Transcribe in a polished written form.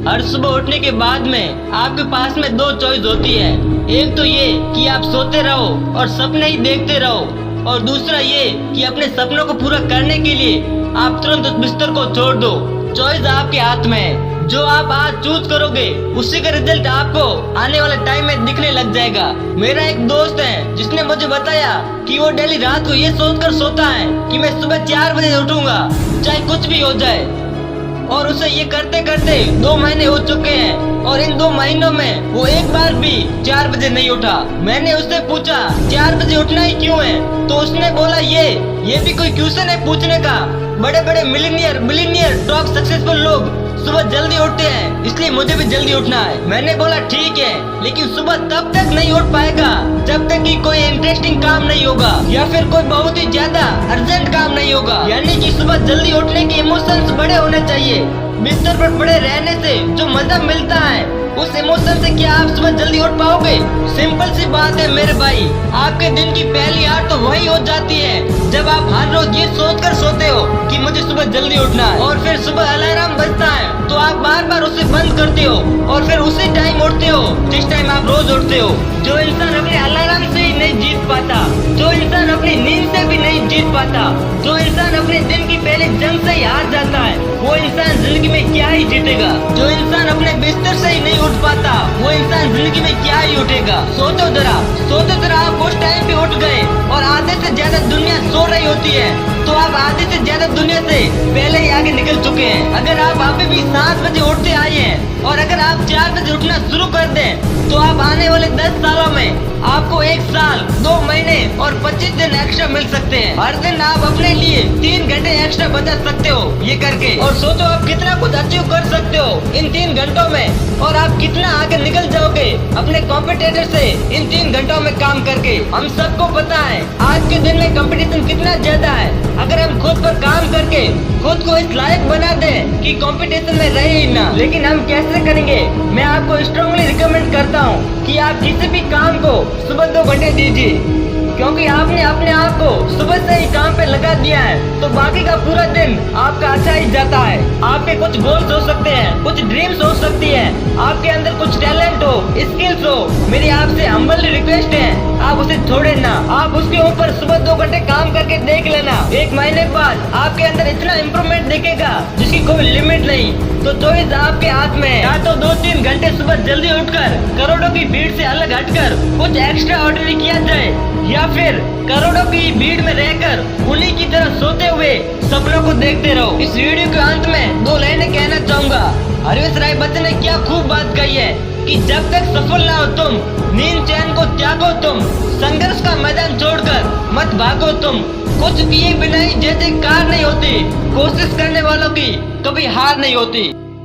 हर सुबह उठने के बाद में आपके पास में दो चॉइस होती है। एक तो ये कि आप सोते रहो और सपने ही देखते रहो, और दूसरा ये कि अपने सपनों को पूरा करने के लिए आप तुरंत उस बिस्तर को छोड़ दो। चॉइस आपके हाथ में है। जो आप आज चूज करोगे उसी का रिजल्ट आपको आने वाले टाइम में दिखने लग जाएगा। मेरा एक दोस्त है जिसने मुझे बताया कि वो डेली रात को ये सोचकर सोता है कि मैं सुबह 4 बजे उठूंगा चाहे कुछ भी हो जाए, और उसे ये करते करते 2 महीने हो चुके हैं और इन 2 महीनों में वो एक बार भी 4 बजे नहीं उठा। मैंने उससे पूछा 4 बजे उठना ही क्यों है, तो उसने बोला ये भी कोई क्वेश्चन है पूछने का। बड़े बड़े मिलीनियर टॉप सक्सेसफुल लोग सुबह जल्दी उठते हैं, इसलिए मुझे भी जल्दी उठना है। मैंने बोला ठीक है, लेकिन सुबह तब तक नहीं उठ पाएगा जब तक कि कोई इंटरेस्टिंग काम नहीं होगा या फिर कोई बहुत ही ज्यादा अर्जेंट काम नहीं होगा। यानी कि सुबह जल्दी उठने के इमोशंस बड़े होने चाहिए। बिस्तर पर पड़े रहने से जो मजा मिलता है उस इमोशन से क्या आप सुबह जल्दी उठ पाओगे? सिंपल सी बात है मेरे भाई, आपके दिन की पहली हार तो वही हो जाती है जब आप हर रोज ये सोचकर सोते हो कि मुझे सुबह जल्दी उठना है, और फिर सुबह अलार्म बजता है तो आप बार बार उसे बंद करते हो और फिर उसी टाइम उठते हो जिस टाइम आप रोज उठते हो। जो इंसान अपने अलार्म से ही नहीं जीत पाता, जो इंसान अपनी नींद से भी नहीं जीत पाता, जो इंसान अपने दिन की पहले जंग से ही हार जाता है, वो इंसान जिंदगी में क्या ही जीतेगा। जो इंसान अपने बिस्तर से ही नहीं उठ पाता, वो इंसान जिंदगी में क्या ही उठेगा। सोचो जरा आप उस टाइम पे उठ गए और आधे से ज्यादा दुनिया सो रही होती है, तो आप आधे से ज्यादा दुनिया से पहले ही आगे निकल चुके हैं। अगर आप अभी भी 7 बजे उठते आए हैं और अगर आप 4 बजे उठना शुरू कर दें तो आप आने वाले 10 सालों में आपको 1 साल 2 महीने और 25 दिन एक्स्ट्रा मिल सकते हैं। हर दिन आप अपने लिए 3 घंटे एक्स्ट्रा बचा सकते हो ये करके, और सोचो आप कितना कुछ अचीव कर सकते हो इन 3 घंटों में, और आप कितना आगे निकल जाओगे अपने कॉम्पिटिटर से इन 3 घंटों में काम करके। हम सबको पता है आज के दिन में कंपटीशन कितना ज्यादा है। अगर हम खुद पर काम करके खुद को इस लायक बना दें कि कंपटीशन में रहे ही ना, लेकिन हम कैसे करेंगे? मैं आपको स्ट्रांगली रिकमेंड करता हूँ कि आप किसी भी काम को सुबह 2 घंटे दीजिए, क्योंकि आपने अपने आप को सुबह से ही काम पे लगा दिया है तो बाकी का पूरा दिन आपका अच्छा ही जाता है। आपके कुछ गोल्स हो सकते हैं, कुछ ड्रीम्स हो सकती है, आपके अंदर कुछ टैलेंट हो, स्किल्स हो, मेरी आपसे हम्बली रिक्वेस्ट है आप उसे छोड़े ना। आप उसके ऊपर सुबह 2 घंटे काम करके देख लेना, 1 महीने बाद आपके अंदर इतना इम्प्रूवमेंट दिखेगा जिसकी कोई लिमिट नहीं। तो चॉइस आपके हाथ में है, या तो 2-3 घंटे सुबह जल्दी उठकर करोड़ों की भीड़ से अलग हटकर कुछ एक्स्ट्रा ऑर्डिनरी किया जाए, या फिर करोड़ों की भीड़ में रहकर उन्हीं की तरह सोते हुए सपनों को देखते रहो। इस वीडियो के अंत में 2 लाइनें कहना चाहूंगा। हरीश राय बच्चन ने क्या खूब बात कही है कि जब तक सफल ना हो तुम, नींद चैन को त्यागो तुम, संघर्ष का मैदान छोड़कर मत भागो तुम, कुछ किए बिना ही जैसे कार नहीं होती, कोशिश करने वालों की कभी हार नहीं होती।